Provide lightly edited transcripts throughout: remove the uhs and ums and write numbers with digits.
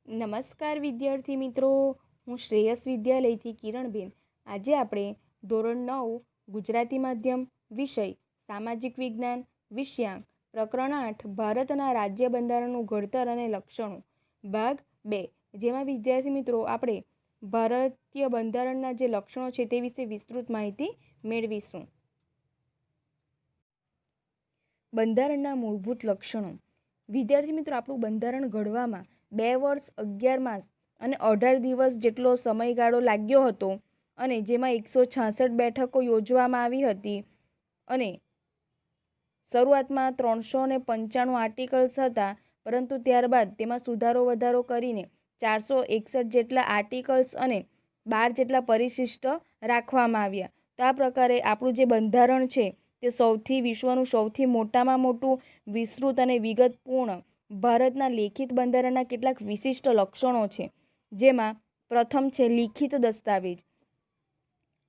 નમસ્કાર વિદ્યાર્થી મિત્રો, હું શ્રેયસ વિદ્યાલયથી કિરણબેન. આજે આપણે ધોરણ 9 ગુજરાતી માધ્યમ વિષય સામાજિક વિજ્ઞાન વિષયાંક પ્રકરણ 8 ભારતના રાજ્ય બંધારણનું ઘડતર અને લક્ષણો ભાગ 2, જેમાં વિદ્યાર્થી મિત્રો આપણે ભારતીય બંધારણના જે લક્ષણો છે તે વિશે વિસ્તૃત માહિતી મેળવીશું. બંધારણના મૂળભૂત લક્ષણો. વિદ્યાર્થી મિત્રો, આપણું બંધારણ ઘડવામાં 2 વર્ષ 11 માસ અને 18 દિવસ જેટલો સમયગાળો લાગ્યો હતો અને જેમાં 166 બેઠકો યોજવામાં આવી હતી અને શરૂઆતમાં 395 આર્ટિકલ્સ હતા, પરંતુ ત્યારબાદ તેમાં સુધારો વધારો કરીને 461 જેટલા આર્ટિકલ્સ અને 12 જેટલા પરિશિષ્ટ રાખવામાં આવ્યા. તો આ પ્રકારે આપણું જે બંધારણ છે તે વિશ્વનું સૌથી મોટામાં મોટું, વિસ્તૃત અને વિગતપૂર્ણ ભારતના લેખિત બંધારણના કેટલાક વિશિષ્ટ લક્ષણો છે, જેમાં પ્રથમ છે લિખિત દસ્તાવેજ.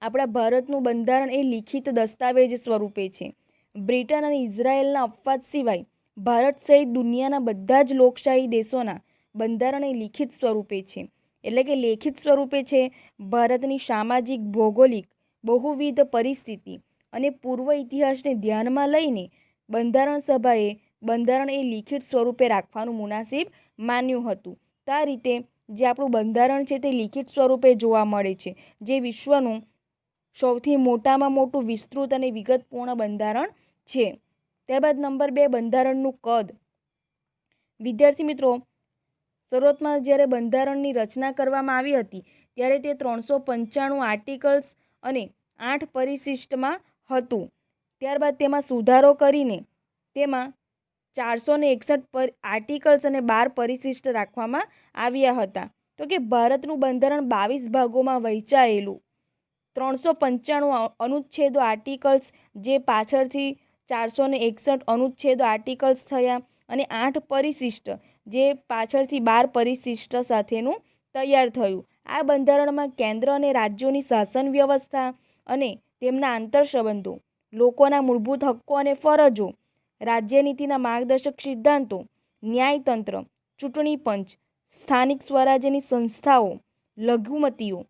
આપણા ભારતનું બંધારણ એ લિખિત દસ્તાવેજ સ્વરૂપે છે. બ્રિટન અને ઇઝરાયેલના અપવાદ સિવાય ભારત સહિત દુનિયાના બધા જ લોકશાહી દેશોના બંધારણ એ લિખિત સ્વરૂપે છે. એટલે કે લેખિત સ્વરૂપે છે. ભારતની સામાજિક, ભૌગોલિક, બહુવિધ પરિસ્થિતિ અને પૂર્વ ઇતિહાસને ધ્યાનમાં લઈને બંધારણ સભાએ બંધારણ એ લિખિત સ્વરૂપે રાખવાનું મુનાસિબ માન્યું હતું. તો આ રીતે જે આપણું બંધારણ છે તે લિખિત સ્વરૂપે જોવા મળે છે, જે વિશ્વનું સૌથી મોટામાં મોટું, વિસ્તૃત અને વિગતપૂર્ણ બંધારણ છે. ત્યારબાદ નંબર 2, બંધારણનું કદ. વિદ્યાર્થી મિત્રો, શરૂઆતમાં જ્યારે બંધારણની રચના કરવામાં આવી હતી ત્યારે તે 395 આર્ટિકલ્સ અને 8 પરિશિષ્ટમાં હતું. ત્યારબાદ તેમાં સુધારો કરીને તેમાં 461 આર્ટિકલ્સ અને 12 પરિશિષ્ટ રાખવામાં આવ્યા હતા. તો કે ભારતનું બંધારણ 22 ભાગોમાં વહેંચાયેલું, 395 અનુચ્છેદો આર્ટિકલ્સ જે પાછળથી 461 અનુચ્છેદો આર્ટિકલ્સ થયા અને 8 પરિશિષ્ટ જે પાછળથી 12 પરિશિષ્ટ સાથેનું તૈયાર થયું. આ બંધારણમાં કેન્દ્ર અને રાજ્યોની શાસન વ્યવસ્થા અને તેમના આંતરસંબંધો, લોકોના મૂળભૂત હક્કો અને ફરજો, રાજ્યનીતિના માર્ગદર્શક સિદ્ધાંતો, ન્યાયતંત્ર, ચૂંટણી પંચ, સ્થાનિક સ્વરાજ્યની સંસ્થાઓ, લઘુમતીઓ,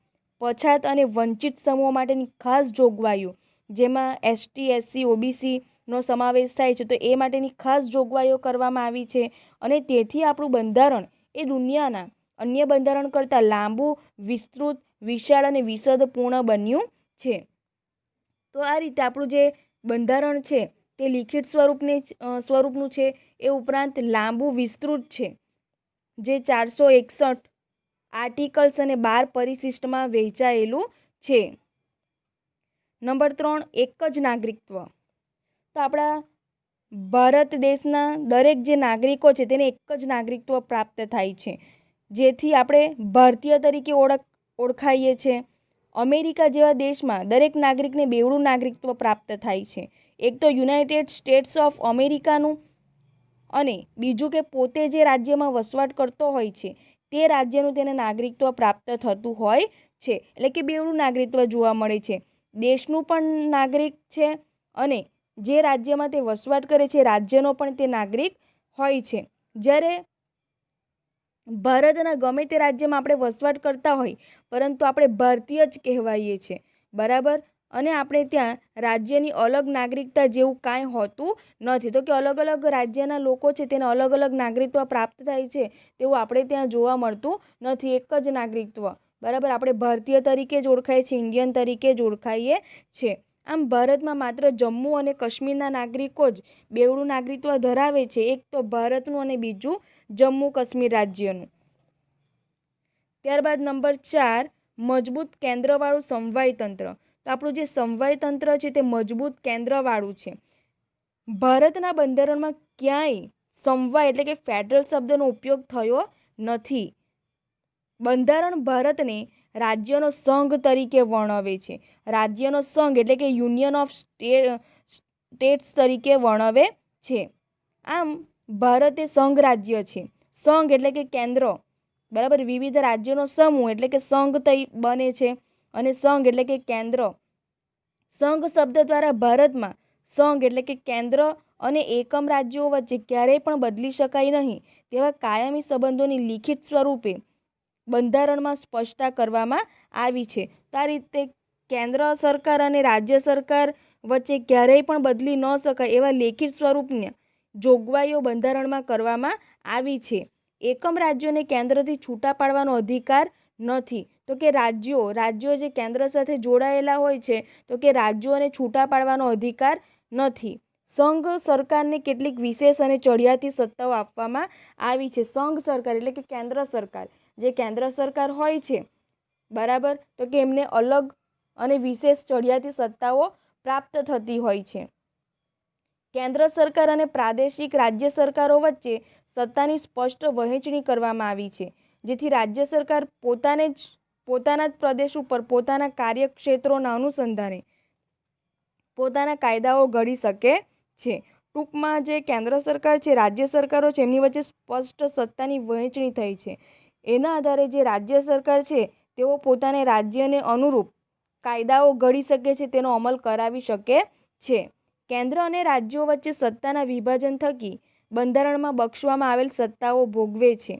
પછાત અને વંચિત સમૂહો માટેની ખાસ જોગવાઈઓ, જેમાં એસટી, એસસી, ઓબીસીનો સમાવેશ થાય છે, તો એ માટેની ખાસ જોગવાઈઓ કરવામાં આવી છે. અને તેથી આપણું બંધારણ એ દુનિયાના અન્ય બંધારણ કરતાં લાંબુ, વિસ્તૃત, વિશાળ અને વિશદપૂર્ણ બન્યું છે. તો આ રીતે આપણું જે બંધારણ છે તે લિખિત સ્વરૂપનું છે, એ ઉપરાંત લાંબુ, વિસ્તૃત છે, જે 461 આર્ટિકલ્સ અને 12 પરિશિષ્ટમાં વહેંચાયેલું છે. નંબર 3, એક જ નાગરિકત્વ. તો આપણા ભારત દેશના દરેક જે નાગરિકો છે તેને એક જ નાગરિકત્વ પ્રાપ્ત થાય છે, જેથી આપણે ભારતીય તરીકે ઓળખાઈએ છીએ. અમેરિકા જેવા દેશમાં દરેક નાગરિકને બેવડું નાગરિકત્વ પ્રાપ્ત થાય છે. એક તો યુનાઇટેડ સ્ટેટ્સ ઓફ અમેરિકાનું અને બીજું કે પોતે જે રાજ્યમાં વસવાટ કરતો હોય છે તે રાજ્યનું તેને નાગરિકત્વ પ્રાપ્ત થતું હોય છે. એટલે કે બેવડું નાગરિકત્વ જોવા મળે છે. દેશનું પણ નાગરિક છે અને જે રાજ્યમાં તે વસવાટ કરે છે રાજ્યનો પણ તે નાગરિક હોય છે. જ્યારે ભારતના ગમે તે રાજ્યમાં આપણે વસવાટ કરતા હોય, પરંતુ આપણે ભારતીય જ કહેવાઈએ છીએ, બરાબર. અને આપણે ત્યાં રાજ્યની અલગ નાગરિકતા જેવું કાંઈ હોતું નથી. તો કે અલગ અલગ રાજ્યના લોકો છે તેને અલગ અલગ નાગરિકત્વ પ્રાપ્ત થાય છે તેવું આપણે ત્યાં જોવા મળતું નથી. એક જ નાગરિકત્વ, બરાબર. આપણે ભારતીય તરીકે જ ઓળખાય છે, ઇન્ડિયન તરીકે જ ઓળખાઈએ છીએ. આમ ભારતમાં માત્ર જમ્મુ અને કાશ્મીરના નાગરિકો જ બેવડું નાગરિકત્વ ધરાવે છે, એક તો ભારતનું અને બીજું જમ્મુ કાશ્મીર રાજ્યનું. ત્યારબાદ નંબર 4, મજબૂત કેન્દ્રવાળું સમવાય તંત્ર. તો આપણું જે સમવાય તંત્ર છે તે મજબૂત કેન્દ્રવાળું છે. ભારતના બંધારણમાં ક્યાંય સમવાય એટલે કે ફેડરલ શબ્દનો ઉપયોગ થયો નથી. બંધારણ ભારતને રાજ્યનો સંઘ તરીકે વર્ણવે છે. રાજ્યનો સંઘ એટલે કે યુનિયન ઓફ સ્ટેટ્સ તરીકે વર્ણવે છે. આમ ભારત એ સંઘ રાજ્ય છે. સંઘ એટલે કે કેન્દ્ર, બરાબર. વિવિધ રાજ્યોનો સમૂહ એટલે કે સંઘ બને છે અને સંઘ એટલે કે કેન્દ્ર. સંઘ શબ્દ દ્વારા ભારતમાં સંઘ એટલે કે કેન્દ્ર અને એકમ રાજ્યો વચ્ચે ક્યારેય પણ બદલી શકાય નહીં. તેવા કાયમી સંબંધોની લિખિત સ્વરૂપે બંધારણમાં સ્પષ્ટતા કરવામાં આવી છે. તો આ રીતે કેન્દ્ર સરકાર અને રાજ્ય સરકાર વચ્ચે ક્યારેય પણ બદલી ન શકાય એવા લેખિત સ્વરૂપની જોગવાઈઓ બંધારણમાં કરવામાં આવી છે. એકમ રાજ્યોને કેન્દ્રથી છૂટા પાડવાનો અધિકાર નથી. તો કે રાજ્યો જે કેન્દ્ર સાથે જોડાયેલા હોય છે તો કે રાજ્યોને છૂટા પાડવાનો અધિકાર નથી. સંઘ સરકારને કેટલીક વિશેષ અને ચડિયાતી સત્તાઓ આપવામાં આવી છે. સંઘ સરકાર એટલે કે કેન્દ્ર સરકાર, જે કેન્દ્ર સરકાર હોય છે બરાબર, તો કે એમને અલગ અને વિશેષ ચડિયાતી સત્તાઓ પ્રાપ્ત થતી હોય છે. કેન્દ્ર સરકાર અને પ્રાદેશિક રાજ્ય સરકારો વચ્ચે સત્તાની સ્પષ્ટ વહેંચણી કરવામાં આવી છે, જેથી રાજ્ય સરકાર પોતાના જ પ્રદેશ ઉપર પોતાના કાર્યક્ષેત્રોના અનુસંધાને પોતાના કાયદાઓ ઘડી શકે છે. ટૂંકમાં જે કેન્દ્ર સરકાર છે, રાજ્ય સરકારો છે, એમની વચ્ચે સ્પષ્ટ સત્તાની વહેંચણી થઈ છે. એના આધારે જે રાજ્ય સરકાર છે તેઓ પોતાને રાજ્યને અનુરૂપ કાયદાઓ ઘડી શકે છે, તેનો અમલ કરાવી શકે છે. કેન્દ્ર અને રાજ્યો વચ્ચે સત્તાના વિભાજન થકી બંધારણમાં બક્ષવામાં આવેલ સત્તાઓ ભોગવે છે.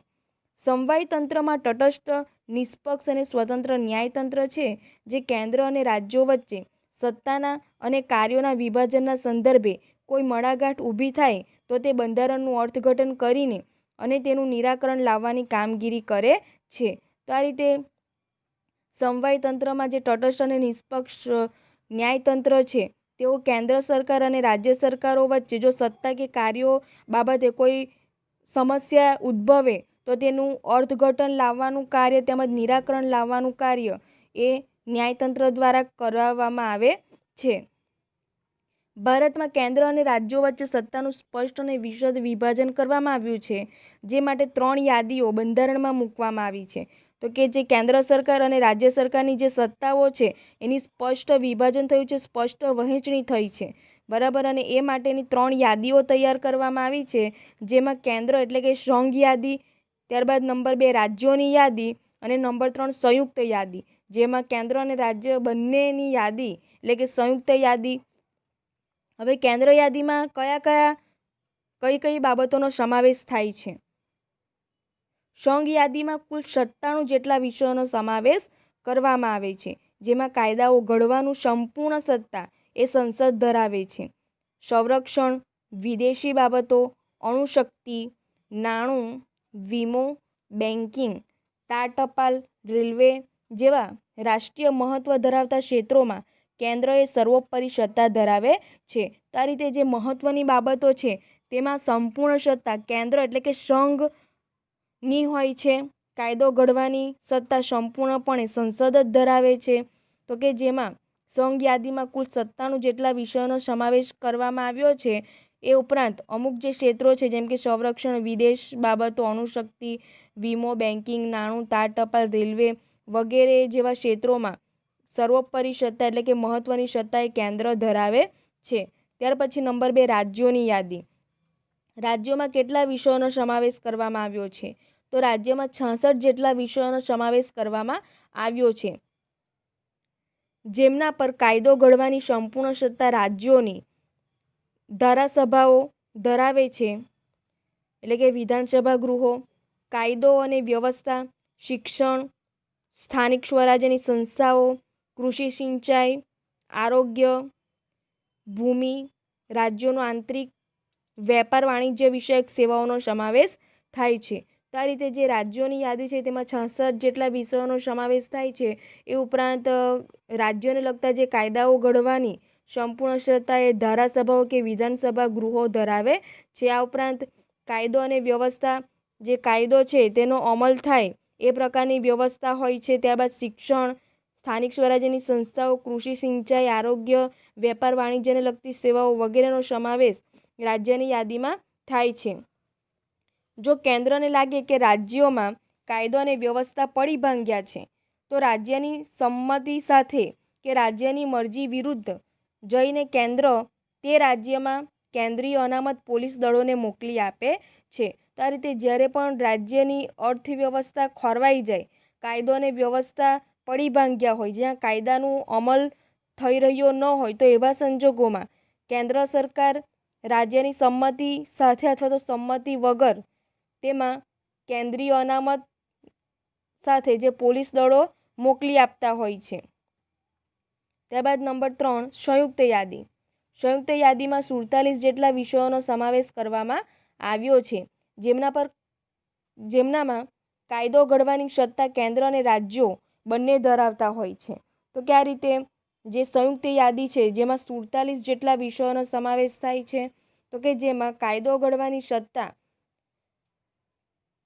સમવાય તંત્રમાં તટસ્થ, નિષ્પક્ષ અને સ્વતંત્ર ન્યાયતંત્ર છે, જે કેન્દ્ર અને રાજ્યો વચ્ચે સત્તાના અને કાર્યોના વિભાજનના સંદર્ભે કોઈ મડાગાંઠ ઊભી થાય તો તે બંધારણનું અર્થઘટન કરીને અને તેનું નિરાકરણ લાવવાની કામગીરી કરે છે. તો આ રીતે સમવાય તંત્રમાં જે તટસ્થ અને નિષ્પક્ષ ન્યાયતંત્ર છે તેઓ કેન્દ્ર સરકાર અને રાજ્ય સરકારો વચ્ચે જો સત્તા કે કાર્યો બાબતે કોઈ સમસ્યા ઉદ્ભવે તો તેનું અર્થઘટન લાવવાનું કાર્ય તેમજ નિરાકરણ લાવવાનું કાર્ય એ ન્યાયતંત્ર દ્વારા કરાવવામાં આવે છે. ભારતમાં કેન્દ્ર અને રાજ્યો વચ્ચે સત્તાનું સ્પષ્ટ અને વિશદ વિભાજન કરવામાં આવ્યું છે, જે માટે 3 યાદીઓ બંધારણમાં મૂકવામાં આવી છે. તો કે જે કેન્દ્ર સરકાર અને રાજ્ય સરકારની જે સત્તાઓ છે એની સ્પષ્ટ વિભાજન થયું છે, સ્પષ્ટ વહેંચણી થઈ છે બરાબર. અને એ માટેની 3 યાદીઓ તૈયાર કરવામાં આવી છે, જેમાં કેન્દ્ર એટલે કે સંઘ યાદી, ત્યારબાદ નંબર 2 રાજ્યોની યાદી અને નંબર 3 સંયુક્ત યાદી, જેમાં કેન્દ્ર અને રાજ્ય બંનેની યાદી એટલે કે સંયુક્ત યાદી. હવે કેન્દ્ર યાદીમાં કઈ બાબતોનો સમાવેશ થાય છે? સંઘ યાદીમાં કુલ 97 જેટલા વિષયોનો સમાવેશ કરવામાં આવે છે, જેમાં કાયદાઓ ઘડવાનું સંપૂર્ણ સત્તા એ સંસદ ધરાવે છે. સંરક્ષણ, વિદેશી બાબતો, અણુશક્તિ, નાણું, વીમો, બેન્કિંગ, તાર ટપાલ, રેલવે જેવા રાષ્ટ્રીય મહત્વ ધરાવતા ક્ષેત્રોમાં કેન્દ્ર એ સર્વોપરી સત્તા ધરાવે છે. તો આ રીતે જે મહત્વની બાબતો છે તેમાં સંપૂર્ણ સત્તા કેન્દ્ર એટલે કે સંઘની હોય છે. કાયદો ઘડવાની સત્તા સંપૂર્ણપણે સંસદ જ ધરાવે છે. તો કે જેમાં સંઘ યાદીમાં કુલ 97 જેટલા વિષયોનો સમાવેશ કરવામાં આવ્યો છે. એ ઉપરાંત અમુક જે ક્ષેત્રો છે જેમ કે સંરક્ષણ, વિદેશ બાબતો, અણુશક્તિ, વીમો, બેન્કિંગ, નાણું, તાર ટપાલ, રેલવે વગેરે જેવા ક્ષેત્રોમાં સર્વોપરી સત્તા એટલે કે મહત્વની સત્તા એ કેન્દ્ર ધરાવે છે. ત્યાર પછી નંબર 2 રાજ્યોની યાદી. રાજ્યોમાં કેટલા વિષયોનો સમાવેશ કરવામાં આવ્યો છે? તો રાજ્યમાં 66 જેટલા વિષયોનો સમાવેશ કરવામાં આવ્યો છે, જેમના પર કાયદો ઘડવાની સંપૂર્ણ સત્તા રાજ્યોની ધારાસભાઓ ધરાવે છે, એટલે કે વિધાનસભા ગૃહો. કાયદો અને વ્યવસ્થા, શિક્ષણ, સ્થાનિક સ્વરાજ્યની સંસ્થાઓ, કૃષિ, સિંચાઈ, આરોગ્ય, ભૂમિ, રાજ્યોનો આંતરિક વેપાર, વાણિજ્ય વિષયક સેવાઓનો સમાવેશ થાય છે. તો આ રીતે જે રાજ્યોની યાદી છે તેમાં 66 જેટલા વિષયોનો સમાવેશ થાય છે. એ ઉપરાંત રાજ્યોને લગતા જે કાયદાઓ ઘડવાની સંપૂર્ણ સત્તા એ ધારાસભાઓ કે વિધાનસભા ગૃહો ધરાવે છે. આ ઉપરાંત કાયદો અને વ્યવસ્થા, જે કાયદો છે તેનો અમલ થાય એ પ્રકારની વ્યવસ્થા હોય છે. ત્યારબાદ શિક્ષણ, સ્થાનિક સ્વરાજ્યની સંસ્થાઓ, કૃષિ, સિંચાઈ, આરોગ્ય, વેપાર, વાણિજ્યને લગતી સેવાઓ વગેરેનો સમાવેશ રાજ્યની યાદીમાં થાય છે. જો કેન્દ્રને લાગે કે રાજ્યોમાં કાયદો અને વ્યવસ્થા પડી ભાંગ્યા છે તો રાજ્યની સંમતિ સાથે કે રાજ્યની મરજી વિરુદ્ધ જઈને કેન્દ્ર તે રાજ્યમાં કેન્દ્રીય અનામત પોલીસ દળોને મોકલી આપે છે. તો આ રીતે જ્યારે પણ રાજ્યની અર્થવ્યવસ્થા ખોરવાઈ જાય, કાયદો અને વ્યવસ્થા પડી ભાંગ્યા હોય, જ્યાં કાયદાનું અમલ થઈ રહ્યો ન હોય, તો એવા સંજોગોમાં કેન્દ્ર સરકાર રાજ્યની સંમતિ સાથે અથવા તો સંમતિ વગર તેમાં કેન્દ્રીય અનામત સાથે જે પોલીસ દળો મોકલી આપતા હોય છે. ત્યારબાદ નંબર 3, સંયુક્ત યાદી. સંયુક્ત યાદીમાં 47 જેટલા વિષયોનો સમાવેશ કરવામાં આવ્યો છે, જેમનામાં કાયદો ઘડવાની સત્તા કેન્દ્ર અને રાજ્યો બંને ધરાવતા હોય છે. તો કે આ રીતે જે સંયુક્ત યાદી છે જેમાં 47 જેટલા વિષયોનો સમાવેશ થાય છે, તો કે જેમાં કાયદો ઘડવાની સત્તા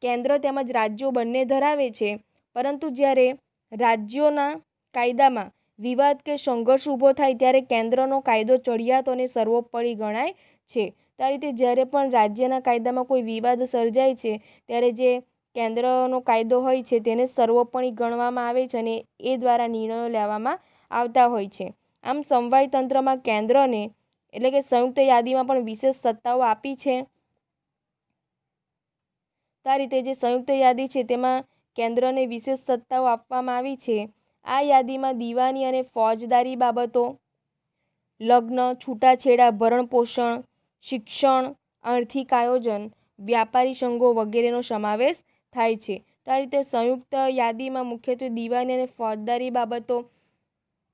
કેન્દ્ર તેમજ રાજ્યો બંને ધરાવે છે, પરંતુ જ્યારે રાજ્યોના કાયદામાં વિવાદ કે સંઘર્ષ ઊભો થાય ત્યારે કેન્દ્રનો કાયદો ચડિયાતો અને સર્વોપરી ગણાય છે. તો આ રીતે જ્યારે પણ રાજ્યના કાયદામાં કોઈ વિવાદ સર્જાય છે ત્યારે જે કેન્દ્રનો કાયદો હોય છે તેને સર્વોપરી ગણવામાં આવે છે અને એ દ્વારા નિર્ણયો લેવામાં આવતા હોય છે. આમ સમવાય તંત્રમાં કેન્દ્રને એટલે કે સંયુક્ત યાદીમાં પણ વિશેષ સત્તાઓ આપી છે. તો આ રીતે જે સંયુક્ત યાદી છે તેમાં કેન્દ્રને વિશેષ સત્તાઓ આપવામાં આવી છે. આ યાદીમાં દીવાની અને ફોજદારી બાબતો, લગ્ન, છૂટાછેડા, ભરણપોષણ, શિક્ષણ, આર્થિક આયોજન, વ્યાપારી સંઘો વગેરેનો સમાવેશ થાય છે. તો આ રીતે સંયુક્ત યાદીમાં મુખ્યત્વે દીવાની અને ફોજદારી બાબતો,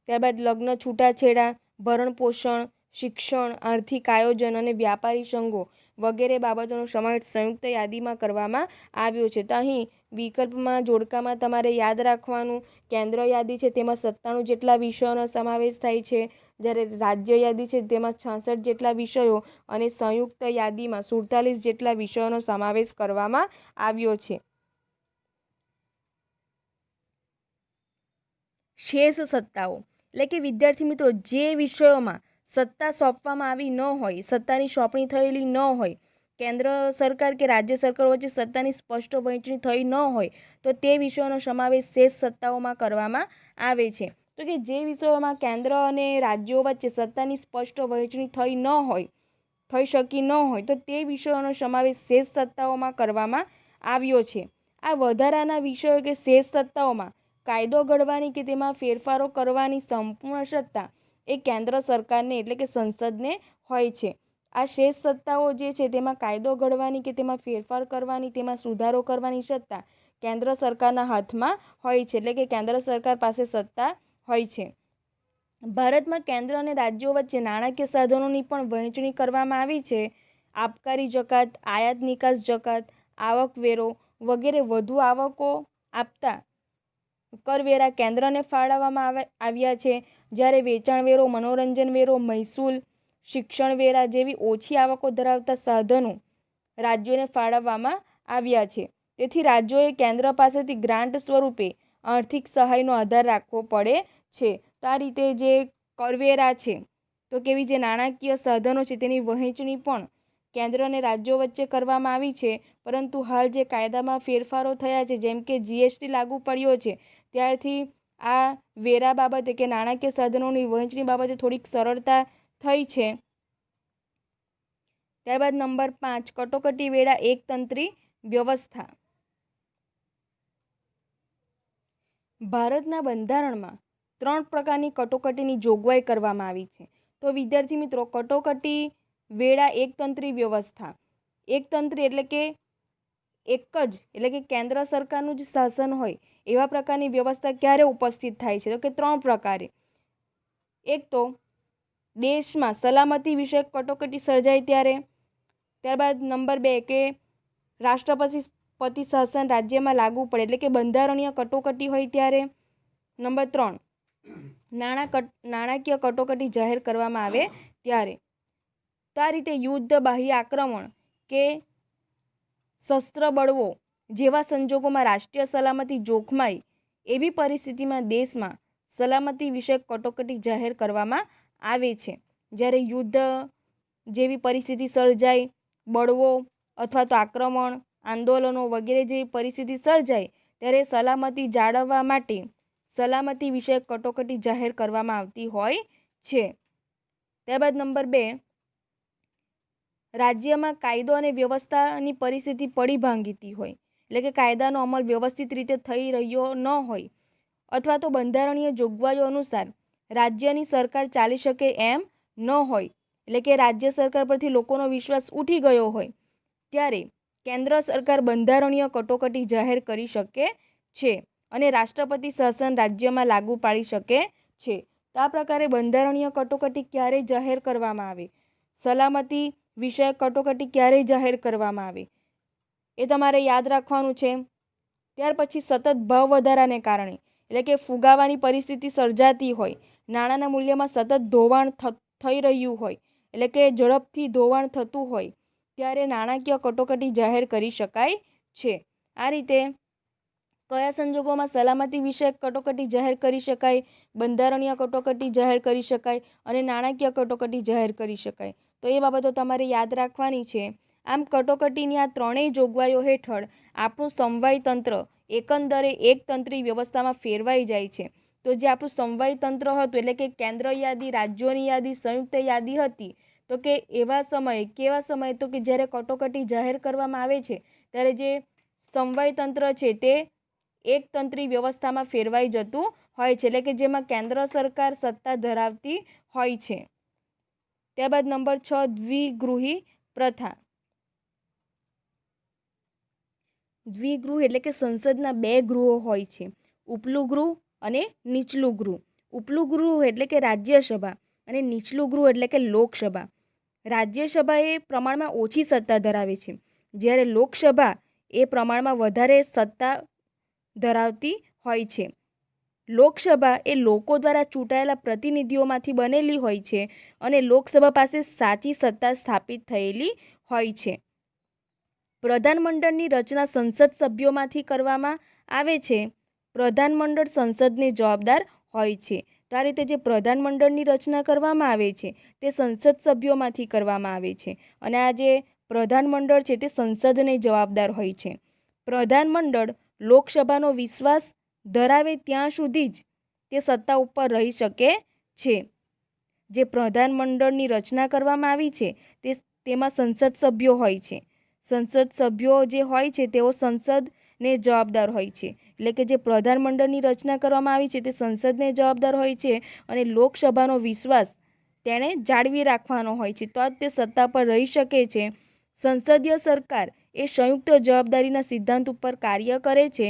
ત્યારબાદ લગ્ન, છૂટાછેડા, ભરણપોષણ, શિક્ષણ, આર્થિક આયોજન અને વ્યાપારી સંઘો વગેરે બાબતોનો સમાવેશ સંયુક્ત યાદીમાં કરવામાં આવ્યો છે. તો અહીં વિકલ્પમાં જોડકામાં તમારે યાદ રાખવાનું, કેન્દ્ર યાદી છે તેમાં 97 જેટલા વિષયોનો સમાવેશ થાય છે, જ્યારે રાજ્ય યાદી છે તેમાં 66 જેટલા વિષયો અને સંયુક્ત યાદીમાં 47 જેટલા વિષયોનો સમાવેશ કરવામાં આવ્યો છે. શેષ સત્તાઓ એટલે કે વિદ્યાર્થી મિત્રો જે વિષયોમાં સત્તા સોંપવામાં આવી ન હોય, સત્તાની સોંપણી થયેલી ન હોય, કેન્દ્ર સરકાર કે રાજ્ય સરકાર વચ્ચે સત્તાની સ્પષ્ટ વહેંચણી થઈ ન હોય, તો તે વિષયોનો સમાવેશ શેષ સત્તાઓમાં કરવામાં આવે છે. તો કે જે વિષયોમાં કેન્દ્ર અને રાજ્યો વચ્ચે સત્તાની સ્પષ્ટ વહેંચણી થઈ શકી ન હોય, તો તે વિષયોનો સમાવેશ શેષ સત્તાઓમાં કરવામાં આવ્યો છે. આ વધારાના વિષયો કે શેષ સત્તાઓમાં કાયદો ઘડવાની કે તેમાં ફેરફારો કરવાની સંપૂર્ણ સત્તા એ કેન્દ્ર સરકારને એટલે કે સંસદને હોય છે. આ શેષ સત્તાઓ જે છે તેમાં કાયદો ઘડવાની કે તેમાં ફેરફાર કરવાની, તેમાં સુધારો કરવાની સત્તા કેન્દ્ર સરકારના હાથમાં હોય છે, એટલે કે કેન્દ્ર સરકાર પાસે સત્તા હોય છે. ભારતમાં કેન્દ્ર અને રાજ્યો વચ્ચે નાણાકીય સાધનોની પણ વહેંચણી કરવામાં આવી છે. આબકારી જકાત, આયાત નિકાસ જકાત, આવકવેરો વગેરે વધુ આવકો આપતા કરવેરા કેન્દ્રને ફાળવવામાં આવ્યા છે, જ્યારે વેચાણ વેરો, મનોરંજન વેરો, મહેસૂલ, શિક્ષણ વેરા જેવી ઓછી આવકો ધરાવતા સાધનો રાજ્યોને ફાળવવામાં આવ્યા છે. તેથી રાજ્યોએ કેન્દ્ર પાસેથી ગ્રાન્ટ સ્વરૂપે આર્થિક સહાયનો આધાર રાખવો પડે છે. તો આ રીતે જે કરવેરા છે, તો કેવી જે નાણાકીય સાધનો છે તેની વહેંચણી પણ કેન્દ્ર અને રાજ્યો વચ્ચે કરવામાં આવી છે, પરંતુ હાલ જે કાયદામાં ફેરફારો થયા છે, જેમ કે જીએસટી લાગુ પડ્યો છે, ત્યારથી આ વેરા બાબતે કે નાણાકીય સાધનોની વહેંચણી બાબતે થોડીક સરળતા થઈ છે. ત્યારબાદ નંબર 5, કટોકટી વેરા એકતંત્રી વ્યવસ્થા. ભારતના બંધારણમાં 3 પ્રકારની કટોકટીની જોગવાઈ કરવામાં આવી છે. તો વિદ્યાર્થી મિત્રો, કટોકટી વેરા એકતંત્રી વ્યવસ્થા. એકતંત્રી એટલે કે એટલે કે કેન્દ્ર સરકારનું જ શાસન હોય એવા પ્રકારની વ્યવસ્થા ક્યારે ઉપસ્થિત થાય છે? તો કે 3 પ્રકારે. એક તો દેશમાં સલામતી વિષયક કટોકટી સર્જાય ત્યારે. ત્યારબાદ નંબર 2 કે રાષ્ટ્રપતિ શાસન રાજ્યમાં લાગુ પડે એટલે કે બંધારણીય કટોકટી હોય ત્યારે. નંબર 3 નાણાકીય કટોકટી જાહેર કરવામાં આવે ત્યારે. તો આ રીતે યુદ્ધ, બાહ્ય આક્રમણ કે શસ્ત્ર બળવો જેવા સંજોગોમાં રાષ્ટ્રીય સલામતી જોખમાય એવી પરિસ્થિતિમાં દેશમાં સલામતી વિષયક કટોકટી જાહેર કરવામાં આવે છે. જ્યારે યુદ્ધ જેવી પરિસ્થિતિ સર્જાય, બળવો અથવા તો આક્રમણ, આંદોલનો વગેરે જેવી પરિસ્થિતિ સર્જાય ત્યારે સલામતી જાળવવા માટે સલામતી વિષયક કટોકટી જાહેર કરવામાં આવતી હોય છે. ત્યારબાદ નંબર 2, રાજ્યમાં કાયદો અને વ્યવસ્થાની પરિસ્થિતિ પડી ભાંગીતી હોય, એટલે કે કાયદાનો અમલ વ્યવસ્થિત રીતે થઈ રહ્યો ન હોય અથવા તો બંધારણીય જોગવાઈઓ અનુસાર રાજ્યની સરકાર ચાલી શકે એમ ન હોય, એટલે કે રાજ્ય સરકાર પરથી લોકોનો વિશ્વાસ ઉઠી ગયો હોય, ત્યારે કેન્દ્ર સરકાર બંધારણીય કટોકટી જાહેર કરી શકે છે અને રાષ્ટ્રપતિ શાસન રાજ્યમાં લાગુ પાડી શકે છે. તો આ પ્રકારે બંધારણીય કટોકટી ક્યારે જાહેર કરવામાં આવે, સલામતી વિષયક કટોકટી ક્યારે જાહેર કરવામાં આવે એ તમારે યાદ રાખવાનું છે. ત્યાર પછી સતત ભાવ વધારાને કારણે એટલે કે ફુગાવાની પરિસ્થિતિ સર્જાતી હોય, નાણાંના મૂલ્યમાં સતત ધોવાણ થઈ રહ્યું હોય એટલે કે ઝડપથી ધોવાણ થતું હોય ત્યારે નાણાકીય કટોકટી જાહેર કરી શકાય છે. આ રીતે કયા સંજોગોમાં સલામતી વિષયક કટોકટી જાહેર કરી શકાય, બંધારણીય કટોકટી જાહેર કરી શકાય અને નાણાકીય કટોકટી જાહેર કરી શકાય, તો એ બાબતો તમારે યાદ રાખવાની છે. આમ કટોકટીની આ ત્રણેય જોગવાઈઓ હેઠળ આપણું સમવાય તંત્ર એકંદરે એકતંત્રી વ્યવસ્થામાં ફેરવાઈ જાય છે. તો જે આપણું સમવાય તંત્ર હતું એટલે કે કેન્દ્ર યાદી, રાજ્યોની યાદી, સંયુક્ત યાદી હતી, તો કે એવા સમયે કેવા સમયે તો કે જ્યારે કટોકટી જાહેર કરવામાં આવે છે ત્યારે જે સમવાય તંત્ર છે તે એકતંત્રી વ્યવસ્થામાં ફેરવાઈ જતું હોય છે એટલે કે જેમાં કેન્દ્ર સરકાર સત્તા ધરાવતી હોય છે. ત્યારબાદ નંબર 6 દ્વિગૃહી પ્રથા. દ્વિગૃહ એટલે કે સંસદના બે ગૃહો હોય છે, ઉપલું ગૃહ અને નીચલું ગૃહ. ઉપલું ગૃહ એટલે કે રાજ્યસભા અને નીચલું ગૃહ એટલે કે લોકસભા. રાજ્યસભા એ પ્રમાણમાં ઓછી સત્તા ધરાવે છે, જ્યારે લોકસભા એ પ્રમાણમાં વધારે સત્તા ધરાવતી હોય છે. લોકસભા એ લોકો દ્વારા ચૂંટાયેલા પ્રતિનિધિઓમાંથી બનેલી હોય છે અને લોકસભા પાસે સાચી સત્તા સ્થાપિત થયેલી હોય છે. પ્રધાનમંડળની રચના સંસદ સભ્યોમાંથી કરવામાં આવે છે. પ્રધાનમંડળ સંસદને જવાબદાર હોય છે. તો આ રીતે જે પ્રધાનમંડળની રચના કરવામાં આવે છે તે સંસદ સભ્યોમાંથી કરવામાં આવે છે અને આ જે પ્રધાનમંડળ છે તે સંસદને જવાબદાર હોય છે. પ્રધાનમંડળ લોકસભાનો વિશ્વાસ ધરાવે ત્યાં સુધી જ તે સત્તા ઉપર રહી શકે છે. જે પ્રધાનમંડળની રચના કરવામાં આવી છે તેમાં સંસદ સભ્યો હોય છે. સંસદ સભ્યો જે હોય છે તેઓ સંસદને જવાબદાર હોય છે. એટલે કે જે પ્રધાનમંડળની રચના કરવામાં આવી છે તે સંસદને જવાબદાર હોય છે અને લોકસભાનો વિશ્વાસ તેણે જાળવી રાખવાનો હોય છે, તો જ તે સત્તા પર રહી શકે છે. સંસદીય સરકાર એ સંયુક્ત જવાબદારીના સિદ્ધાંત ઉપર કાર્ય કરે છે.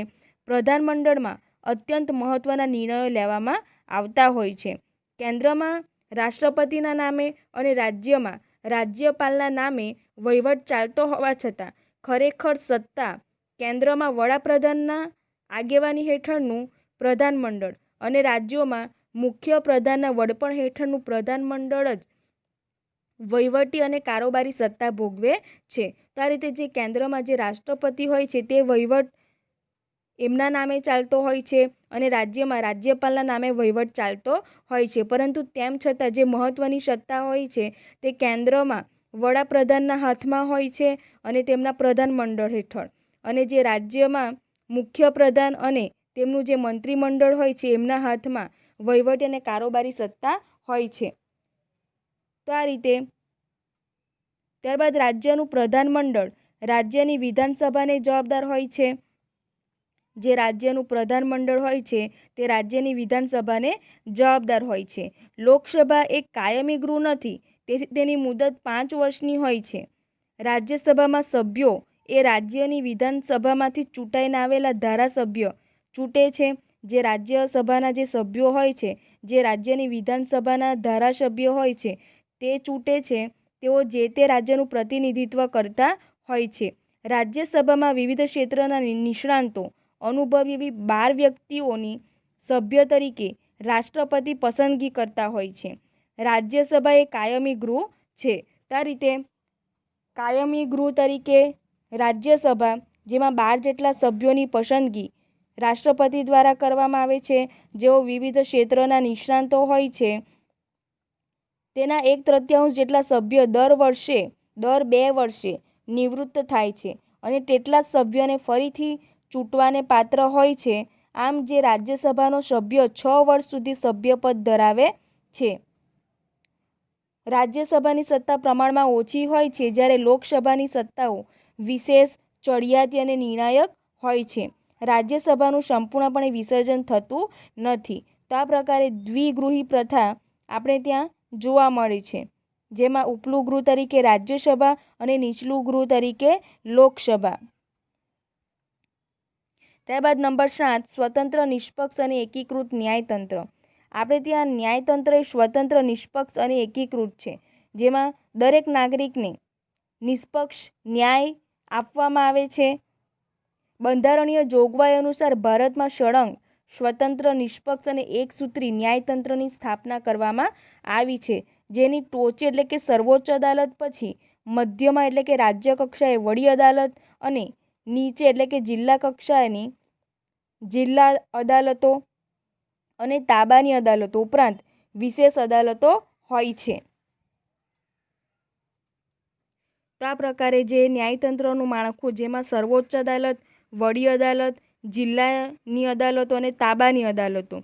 પ્રધાનમંડળમાં અત્યંત મહત્ત્વના નિર્ણયો લેવામાં આવતા હોય છે. કેન્દ્રમાં રાષ્ટ્રપતિના નામે અને રાજ્યમાં રાજ્યપાલના નામે વહીવટ ચાલતો હોવા છતાં ખરેખર સત્તા કેન્દ્રમાં વડાપ્રધાનના આગેવાની હેઠળનું પ્રધાનમંડળ અને રાજ્યોમાં મુખ્ય પ્રધાનના વડપણ હેઠળનું પ્રધાનમંડળ જ વહીવટી અને કારોબારી સત્તા ભોગવે છે. તો આ રીતે જે કેન્દ્રમાં જે રાષ્ટ્રપતિ હોય છે તે વહીવટ એમના નામે ચાલતો હોય છે અને રાજ્યમાં રાજ્યપાલના નામે વહીવટ ચાલતો હોય છે. પરંતુ તેમ છતાં જે મહત્ત્વની સત્તા હોય છે તે કેન્દ્રમાં વડાપ્રધાનના હાથમાં હોય છે અને તેમના પ્રધાનમંડળ હેઠળ, અને જે રાજ્યમાં મુખ્ય પ્રધાન અને તેમનું જે મંત્રીમંડળ હોય છે એમના હાથમાં વહીવટી અને કારોબારી સત્તા હોય છે. તો આ રીતે ત્યારબાદ રાજ્યનું પ્રધાનમંડળ રાજ્યની વિધાનસભાને જવાબદાર હોય છે. જે રાજ્યનું પ્રધાનમંડળ હોય છે તે રાજ્યની વિધાનસભાને જવાબદાર હોય છે. લોકસભા એક કાયમી ગૃહ નથી, તેથી તેની મુદત 5 વર્ષની હોય છે. રાજ્યસભામાં સભ્યો એ રાજ્યની વિધાનસભામાંથી ચૂંટાઈને આવેલા ધારાસભ્ય ચૂંટે છે. જે રાજ્યસભાના જે સભ્યો હોય છે, જે રાજ્યની વિધાનસભાના ધારાસભ્યો હોય છે તે ચૂંટે છે. તેઓ જે તે રાજ્યનું પ્રતિનિધિત્વ કરતા હોય છે. રાજ્યસભામાં વિવિધ ક્ષેત્રના નિષ્ણાંતો અનુભવી એવી 12 વ્યક્તિઓની સભ્ય તરીકે રાષ્ટ્રપતિ પસંદગી કરતા હોય છે. રાજ્યસભા એ કાયમી ગૃહ છે. આ રીતે કાયમી ગૃહ તરીકે રાજ્યસભા, જેમાં 12 જેટલા સભ્યોની પસંદગી રાષ્ટ્રપતિ દ્વારા કરવામાં આવે છે, જેઓ વિવિધ ક્ષેત્રના નિષ્ણાંતો હોય છે. તેના 1/3 જેટલા સભ્યો દર 2 વર્ષે નિવૃત્ત થાય છે અને તેટલા જ સભ્યોને ફરીથી ચૂંટવાને પાત્ર હોય છે. આમ જે રાજ્યસભાનો સભ્ય 6 વર્ષ સુધી સભ્યપદ ધરાવે છે. રાજ્યસભાની સત્તા પ્રમાણમાં ઓછી હોય છે, જ્યારે લોકસભાની સત્તાઓ વિશેષ, ચડિયાતી અને નિર્ણાયક હોય છે. રાજ્યસભાનું સંપૂર્ણપણે વિસર્જન થતું નથી. તો આ પ્રકારે દ્વિગૃહી પ્રથા આપણે ત્યાં જોવા મળે છે. જેમાં ઉપલું ગૃહ તરીકે રાજ્યસભા અને નીચલું ગૃહ તરીકે લોકસભા. ત્યારબાદ નંબર 7, સ્વતંત્ર, નિષ્પક્ષ અને એકીકૃત ન્યાયતંત્ર. આપણે ત્યાં ન્યાયતંત્ર એ સ્વતંત્ર, નિષ્પક્ષ અને એકીકૃત છે, જેમાં દરેક નાગરિકને નિષ્પક્ષ ન્યાય આપવામાં આવે છે. બંધારણીય જોગવાઈ અનુસાર ભારતમાં સળંગ, સ્વતંત્ર, નિષ્પક્ષ અને એકસૂત્રી ન્યાયતંત્રની સ્થાપના કરવામાં આવી છે, જેની ટોચે એટલે કે સર્વોચ્ચ અદાલત, પછી મધ્યમાં એટલે કે રાજ્ય કક્ષાએ વડી અદાલત અને નીચે એટલે કે જિલ્લા કક્ષાએની જિલ્લા અદાલતો અને તાબાની અદાલતો ઉપરાંત વિશેષ અદાલતો હોય છે. તો આ પ્રકારે જે ન્યાયતંત્રનું માળખું, જેમાં સર્વોચ્ચ અદાલત, વડી અદાલત, જિલ્લાની અદાલતો અને તાબાની અદાલતો,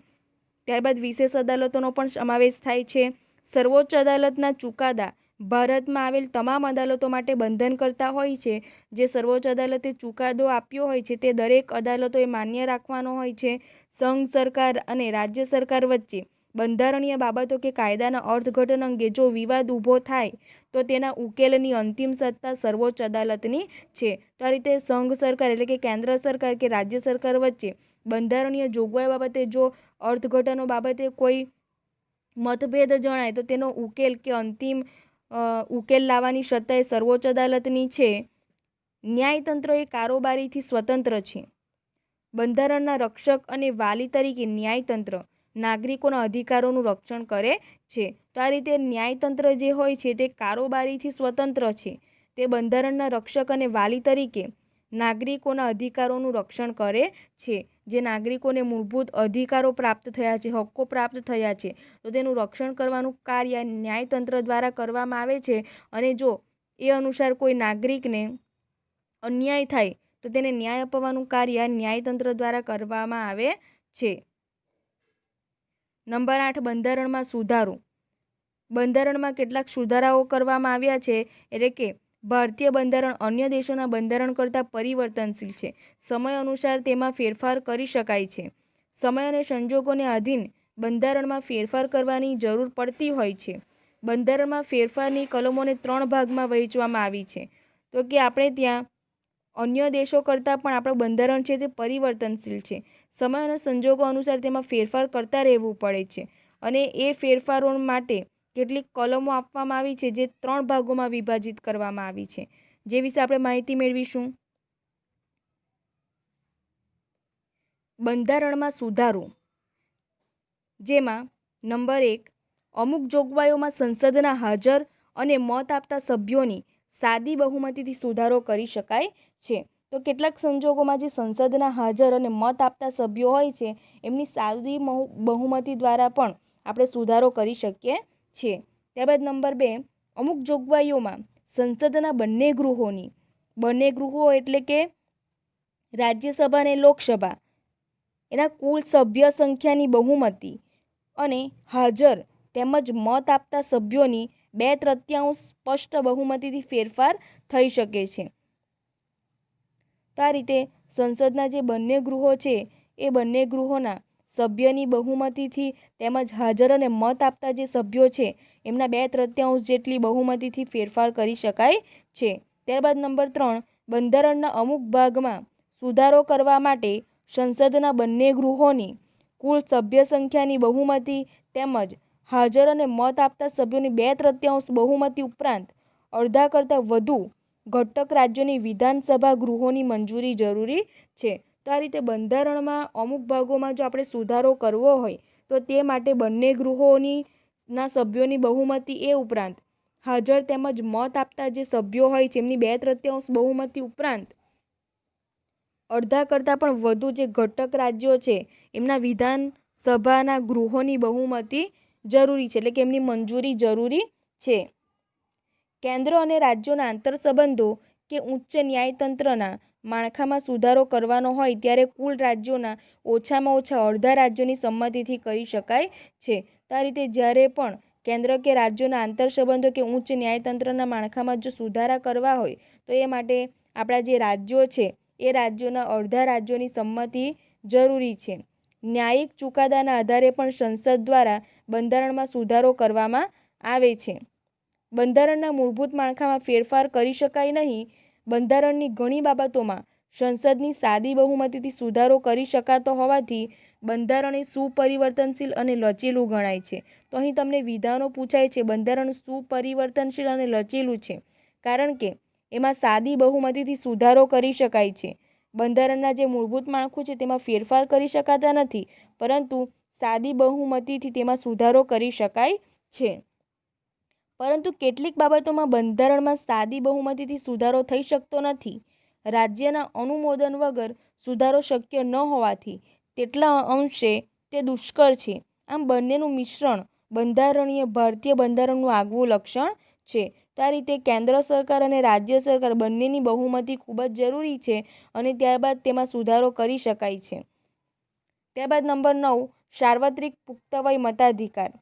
ત્યારબાદ વિશેષ અદાલતોનો પણ સમાવેશ થાય છે. સર્વોચ્ચ અદાલતના ચુકાદા ભારતમાં આવેલ તમામ અદાલતો માટે બંધન કરતા હોય છે. જે સર્વોચ્ચ અદાલતે ચુકાદો આપ્યો હોય છે તે દરેક અદાલતોએ માન્ય રાખવાનો હોય છે. સંઘ સરકાર અને રાજ્ય સરકાર વચ્ચે બંધારણીય બાબતો કે કાયદાના અર્થઘટન અંગે જો વિવાદ ઊભો થાય તો તેના ઉકેલની અંતિમ સત્તા સર્વોચ્ચ અદાલતની છે. તો આ રીતે સંઘ સરકાર એટલે કે કેન્દ્ર સરકાર કે રાજ્ય સરકાર વચ્ચે બંધારણીય જોગવાઈ બાબતે જો અર્થઘટનો બાબતે કોઈ મતભેદ જણાય તો તેનો ઉકેલ કે અંતિમ ઉકેલ લાવવાની સત્તા એ સર્વોચ્ચ અદાલતની છે. ન્યાયતંત્ર એ કારોબારીથી સ્વતંત્ર છે. બંધારણના રક્ષક અને વાલી તરીકે ન્યાયતંત્ર નાગરિકોના અધિકારોનું રક્ષણ કરે છે. તો આ રીતે ન્યાયતંત્ર જે હોય છે તે કારોબારીથી સ્વતંત્ર છે. તે બંધારણના રક્ષક અને વાલી તરીકે નાગરિકોના અધિકારોનું રક્ષણ કરે છે. જે નાગરિકોને મૂળભૂત અધિકારો પ્રાપ્ત થયા છે, હક્કો પ્રાપ્ત થયા છે, તો તેનું રક્ષણ કરવાનું કાર્ય ન્યાયતંત્ર દ્વારા કરવામાં આવે છે. અને જો એ અનુસાર કોઈ નાગરિકને અન્યાય થાય તો તેને ન્યાય અપાવવાનું કાર્ય ન્યાયતંત્ર દ્વારા કરવામાં આવે છે. નંબર 8, બંધારણમાં સુધારો. બંધારણમાં કેટલાક સુધારાઓ કરવામાં આવ્યા છે. એટલે કે ભારતીય બંધારણ અન્ય દેશોના બંધારણ કરતાં પરિવર્તનશીલ છે. સમય અનુસાર તેમાં ફેરફાર કરી શકાય છે. સમય અને સંજોગોને આધીન બંધારણમાં ફેરફાર કરવાની જરૂર પડતી હોય છે. બંધારણમાં ફેરફારની કલમોને 3 ભાગમાં વહેંચવામાં આવી છે. તો કે આપણે ત્યાં અન્ય દેશો કરતાં પણ આપણું બંધારણ છે તે પરિવર્તનશીલ છે. સમય અને સંજોગો અનુસાર તેમાં ફેરફાર કરતા રહેવું પડે છે. અને એ ફેરફારો માટે કેટલીક કલમો આપવામાં આવી છે જે 3 ભાગોમાં વિભાજિત કરવામાં આવી છે, જે વિશે આપણે માહિતી મેળવીશું. બંધારણમાં સુધારો, જેમાં નંબર 1, અમુક જોગવાઈઓમાં સંસદના હાજર અને મત આપતા સભ્યોની સાદી બહુમતીથી સુધારો કરી શકાય છે. તો કેટલાક સંજોગોમાં જે સંસદના હાજર અને મત આપતા સભ્યો હોય છે એમની સાદી બહુમતી દ્વારા પણ આપણે સુધારો કરી શકીએ છીએ. ત્યારબાદ નંબર 2, અમુક જોગવાઈઓમાં સંસદના બંને ગૃહો એટલે કે રાજ્યસભા અને લોકસભા એના કુલ સભ્ય સંખ્યાની બહુમતી અને હાજર તેમજ મત આપતા સભ્યોની 2/3 સ્પષ્ટ બહુમતીથી ફેરફાર થઈ શકે છે. તો આ રીતે સંસદના જે બંને ગૃહો છે એ બંને ગૃહોના સભ્યની બહુમતીથી તેમજ હાજર અને મત આપતા જે સભ્યો છે એમના 2/3 જેટલી બહુમતીથી ફેરફાર કરી શકાય છે. ત્યારબાદ નંબર 3, બંધારણના અમુક ભાગમાં સુધારો કરવા માટે સંસદના બંને ગૃહોની કુલ સભ્ય સંખ્યાની બહુમતી તેમજ હાજર અને મત આપતા સભ્યોની 2/3 બહુમતી ઉપરાંત અડધા કરતાં વધુ ઘટક રાજ્યોની વિધાનસભા ગૃહોની મંજૂરી જરૂરી છે. તો આ રીતે બંધારણમાં અમુક ભાગોમાં જો આપણે સુધારો કરવો હોય તો તે માટે બંને ગૃહોના સભ્યોની બહુમતી એ ઉપરાંત હાજર તેમજ મત આપતા જે સભ્યો હોય છે એમની 2/3 બહુમતી ઉપરાંત અડધા કરતાં પણ વધુ જે ઘટક રાજ્યો છે એમના વિધાનસભાના ગૃહોની બહુમતી જરૂરી છે, એટલે કે એમની મંજૂરી જરૂરી છે. કેન્દ્ર અને રાજ્યોના આંતરસંબંધો કે ઉચ્ચ ન્યાયતંત્રના માળખામાં સુધારો કરવાનો હોય ત્યારે કુલ રાજ્યોના ઓછામાં ઓછા અડધા રાજ્યોની સંમતિથી કરી શકાય છે. તો આ રીતે જ્યારે પણ કેન્દ્ર કે રાજ્યોના આંતરસંબંધો કે ઉચ્ચ ન્યાયતંત્રના માળખામાં જો સુધારા કરવા હોય તો એ માટે આપણા જે રાજ્યો છે એ રાજ્યોના અડધા રાજ્યોની સંમતિ જરૂરી છે. ન્યાયિક ચુકાદાના આધારે પણ સંસદ દ્વારા બંધારણમાં સુધારો કરવામાં આવે છે. બંધારણના મૂળભૂત માળખામાં ફેરફાર કરી શકાય નહીં. બંધારણની ઘણી બાબતોમાં સંસદની સાદી બહુમતીથી સુધારો કરી શકાતો હોવાથી બંધારણ એ સુપરિવર્તનશીલ અને લચીલું ગણાય છે. તો અહીં તમને વિધાનો પૂછાય છે. બંધારણ સુપરિવર્તનશીલ અને લચીલું છે કારણ કે એમાં સાદી બહુમતીથી સુધારો કરી શકાય છે. બંધારણના જે મૂળભૂત માળખું છે તેમાં ફેરફાર કરી શકાતા નથી, પરંતુ સાદી બહુમતીથી તેમાં સુધારો કરી શકાય છે. પરંતુ કેટલીક બાબતોમાં બંધારણમાં સાદી બહુમતીથી સુધારો થઈ શકતો નથી. રાજ્યના અનુમોદન વગર સુધારો શક્ય ન હોવાથી તેટલા અંશે તે દુષ્કર છે. આમ બંનેનું મિશ્રણ બંધારણીય ભારતીય બંધારણનું આગવું લક્ષણ છે. તો આ રીતે કેન્દ્ર સરકાર અને રાજ્ય સરકાર બંનેની બહુમતી ખૂબ જ જરૂરી છે અને ત્યારબાદ તેમાં સુધારો કરી શકાય છે. ત્યારબાદ નંબર 9, સાર્વત્રિક પુખ્ત વય મતાધિકાર.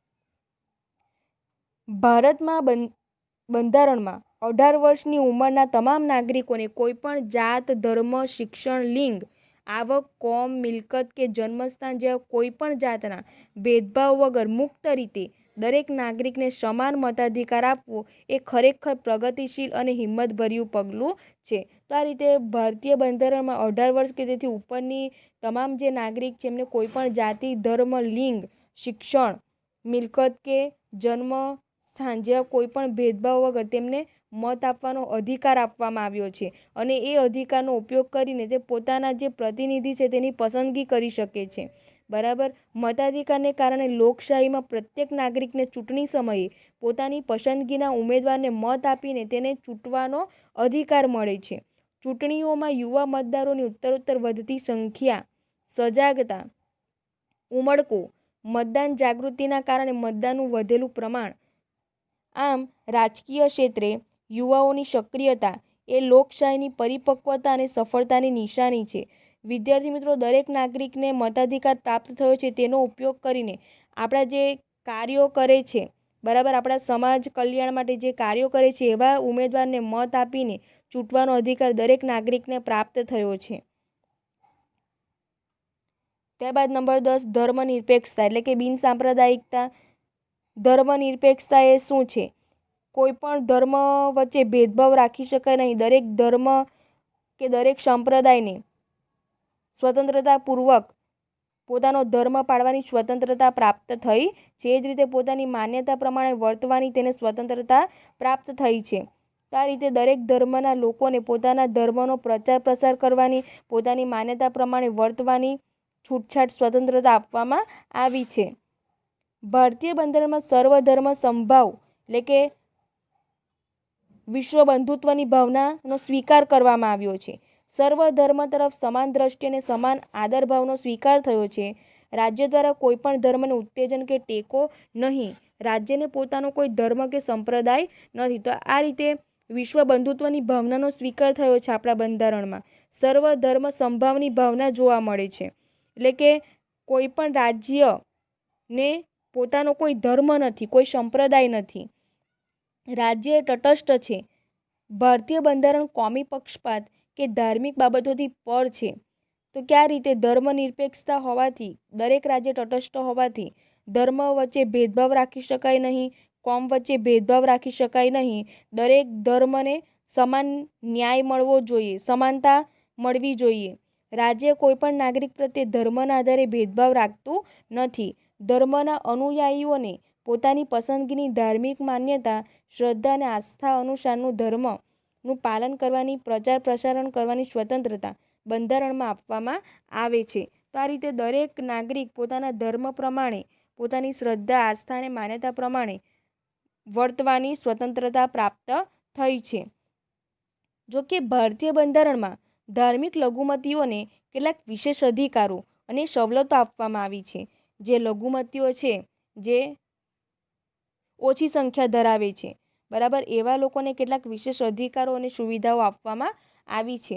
ભારતમાં બંધારણમાં 18 વર્ષની ઉંમરના તમામ નાગરિકોને કોઈપણ જાત, ધર્મ, શિક્ષણ, લિંગ, આવક, કોમ, મિલકત કે જન્મસ્થાન જેવા કોઈપણ જાતના ભેદભાવ વગર મુક્ત રીતે દરેક નાગરિકને સમાન મતાધિકાર આપવો એ ખરેખર પ્રગતિશીલ અને હિંમતભર્યું પગલું છે. તો આ રીતે ભારતીય બંધારણમાં 18 વર્ષ કે તેથી ઉપરની તમામ જે નાગરિક છે એમને કોઈપણ જાતિ, ધર્મ, લિંગ, શિક્ષણ, મિલકત કે જન્મ સ્થાન જેવા કોઈપણ ભેદભાવ વગર તેમને મત આપવાનો અધિકાર આપવામાં આવ્યો છે અને એ અધિકારનો ઉપયોગ કરીને તે પોતાના જે પ્રતિનિધિ છે તેની પસંદગી કરી શકે છે. બરાબર. મતાધિકારને કારણે લોકશાહીમાં પ્રત્યેક નાગરિકને ચૂંટણી સમયે પોતાની પસંદગીના ઉમેદવારને મત આપીને તેને ચૂંટવાનો અધિકાર મળે છે. ચૂંટણીઓમાં યુવા મતદારોની ઉત્તરોત્તર વધતી સંખ્યા, સજાગતા, ઉમળકો, મતદાન જાગૃતિના કારણે મતદાનનું વધેલું પ્રમાણ. આમ રાજકીય ક્ષેત્રે યુવાઓની સક્રિયતા એ લોકશાહીની પરિપક્વતા અને સફળતાની નિશાની છે. વિદ્યાર્થી મિત્રો, દરેક નાગરિકને મતાધિકાર પ્રાપ્ત થયો છે તેનો ઉપયોગ કરીને આપણા જે કાર્યો કરે છે, બરાબર, આપણા સમાજ કલ્યાણ માટે જે કાર્યો કરે છે એવા ઉમેદવારને મત આપીને ચૂંટવાનો અધિકાર દરેક નાગરિકને પ્રાપ્ત થયો છે. ત્યારબાદ નંબર 10, ધર્મનિરપેક્ષતા એટલે કે બિનસાંપ્રદાયિકતા. ધર્મનિરપેક્ષતા એ શું છે? કોઈ પણ ધર્મ વચ્ચે ભેદભાવ રાખી શકાય નહીં. દરેક ધર્મ કે દરેક સંપ્રદાયને સ્વતંત્રતાપૂર્વક પોતાનો ધર્મ પાળવાની સ્વતંત્રતા પ્રાપ્ત થઈ છે. એ જ રીતે પોતાની માન્યતા પ્રમાણે વર્તવાની તેને સ્વતંત્રતા પ્રાપ્ત થઈ છે. તો આ રીતે દરેક ધર્મના લોકોને પોતાના ધર્મનો પ્રચાર પ્રસાર કરવાની, પોતાની માન્યતા પ્રમાણે વર્તવાની છૂટછાટ સ્વતંત્રતા આપવામાં આવી છે. ભારતીય બંધારણમાં સર્વધર્મ સમભાવ એટલે કે વિશ્વ બંધુત્વની ભાવનાનો સ્વીકાર કરવામાં આવ્યો છે. સર્વધર્મ તરફ સમાન દ્રષ્ટિ અને સમાન આદરભાવનો સ્વીકાર થયો છે. રાજ્ય દ્વારા કોઈપણ ધર્મને ઉત્તેજન કે ટેકો નહીં. રાજ્યને પોતાનો કોઈ ધર્મ કે સંપ્રદાય નથી. તો આ રીતે વિશ્વ બંધુત્વની ભાવનાનો સ્વીકાર થયો છે આપણા બંધારણમાં. સર્વધર્મ સમભાવની ભાવના જોવા મળે છે. એટલે કે કોઈપણ રાજ્યને પોતાનો કોઈ ધર્મ નથી, કોઈ સંપ્રદાય નથી. રાજ્ય તટસ્થ છે. ભારતીય બંધારણ કોમી પક્ષપાત કે ધાર્મિક બાબતોથી પર છે. તો કયા રીતે? ધર્મનિરપેક્ષતા હોવાથી, દરેક રાજ્ય તટસ્થ હોવાથી ધર્મ વચ્ચે ભેદભાવ રાખી શકાય નહીં, કોમ વચ્ચે ભેદભાવ રાખી શકાય નહીં. દરેક ધર્મને સમાન ન્યાય મળવો જોઈએ, સમાનતા મળવી જોઈએ. રાજ્ય કોઈપણ નાગરિક પ્રત્યે ધર્મના આધારે ભેદભાવ રાખતું નથી. ધર્મના અનુયાયીઓને પોતાની પસંદગીની ધાર્મિક માન્યતા, શ્રદ્ધા અને આસ્થા અનુસારનું ધર્મનું પાલન કરવાની, પ્રચાર પ્રસારણ કરવાની સ્વતંત્રતા બંધારણમાં આપવામાં આવે છે. તો આ રીતે દરેક નાગરિક પોતાના ધર્મ પ્રમાણે, પોતાની શ્રદ્ધા, આસ્થા અને માન્યતા પ્રમાણે વર્તવાની સ્વતંત્રતા પ્રાપ્ત થઈ છે. જો કે ભારતીય બંધારણમાં ધાર્મિક લઘુમતીઓને કેટલાક વિશેષ અધિકારો અને સવલતો આપવામાં આવી છે. જે લઘુમતીઓ છે, જે ઓછી સંખ્યા ધરાવે છે, બરાબર, એવા લોકોને કેટલાક વિશેષ અધિકારો અને સુવિધાઓ આપવામાં આવી છે.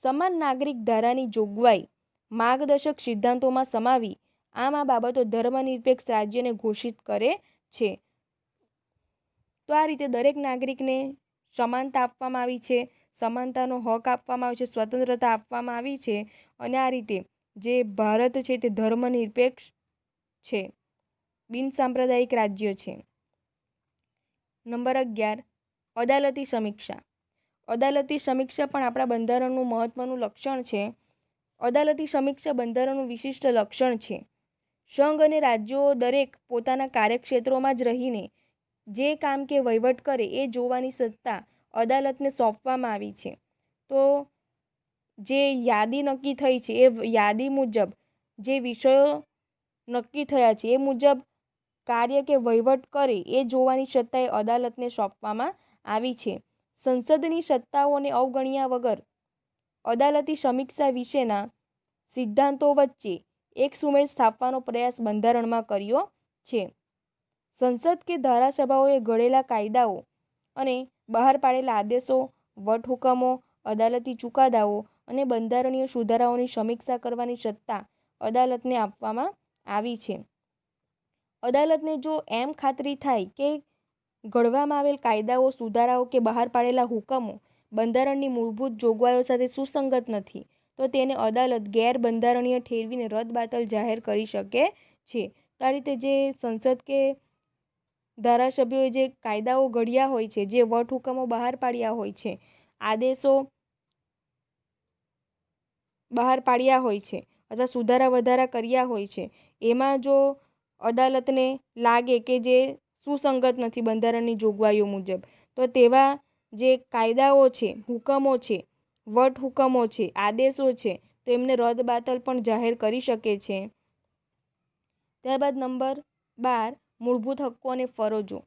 સમાન નાગરિક ધારાની જોગવાઈ માર્ગદર્શક સિદ્ધાંતોમાં સમાવી આમ આ બાબતો ધર્મનિરપેક્ષ રાજ્યને ઘોષિત કરે છે. તો આ રીતે દરેક નાગરિકને સમાનતા આપવામાં આવી છે, સમાનતાનો હક આપવામાં આવ્યો છે, સ્વતંત્રતા આપવામાં આવી છે અને આ રીતે જે ભારત છે તે ધર્મનિરપેક્ષ છે, બિનસાંપ્રદાયિક રાજ્ય છે. નંબર 11 અદાલતી સમીક્ષા. અદાલતી સમીક્ષા પણ આપણા બંધારણનું મહત્વનું લક્ષણ છે. અદાલતી સમીક્ષા બંધારણનું વિશિષ્ટ લક્ષણ છે. સંઘ અને રાજ્યો દરેક પોતાના કાર્યક્ષેત્રોમાં જ રહીને જે કામ કે વહીવટ કરે એ જોવાની સત્તા અદાલતને સોંપવામાં આવી છે. તો જે યાદી નક્કી થઈ છે એ યાદી મુજબ જે વિષયો નક્કી થયા છે એ મુજબ કાર્ય કે વહીવટ કરે એ જોવાની સત્તા એ અદાલતને સોંપવામાં આવી છે. સંસદની સત્તાઓને અવગણ્યા વગર અદાલતી સમીક્ષા વિશેના સિદ્ધાંતો વચ્ચે એક સુમેળ સ્થાપવાનો પ્રયાસ બંધારણમાં કર્યો છે. સંસદ કે ધારાસભાઓએ ઘડેલા કાયદાઓ અને બહાર પાડેલા આદેશો, વટહુકમો, અદાલતી ચુકાદાઓ અને બંધારણીય સુધારાઓની સમીક્ષા કરવાની સત્તા અદાલતને આપવામાં આવી છે. અદાલતને જો એમ ખાતરી થાય કે ઘડવામાં આવેલ કાયદાઓ, સુધારાઓ કે બહાર પાડેલા હુકમો બંધારણની મૂળભૂત જોગવાઈઓ સાથે સુસંગત નથી તો તેને અદાલત ગેરબંધારણીય ઠેરવીને રદબાતલ જાહેર કરી શકે છે. તો આ રીતે જે સંસદ કે ધારાસભ્યોએ જે કાયદાઓ ઘડ્યા હોય છે, જે વટહુકમો બહાર પાડ્યા હોય છે, આદેશો બહાર પાડ્યા હોય છે અથવા સુધારા વધારા કર્યા હોય છે, એમાં જો અદાલતને લાગે કે જે સુસંગત નથી બંધારણની જોગવાઈઓ મુજબ, તો તેવા જે કાયદાઓ છે, હુકમો છે, વટહુકમો છે, આદેશો છે, તો એમને રદબાતલ પણ જાહેર કરી શકે છે. ત્યારબાદ નંબર 12 મૂળભૂત હક્કો અને ફરજો.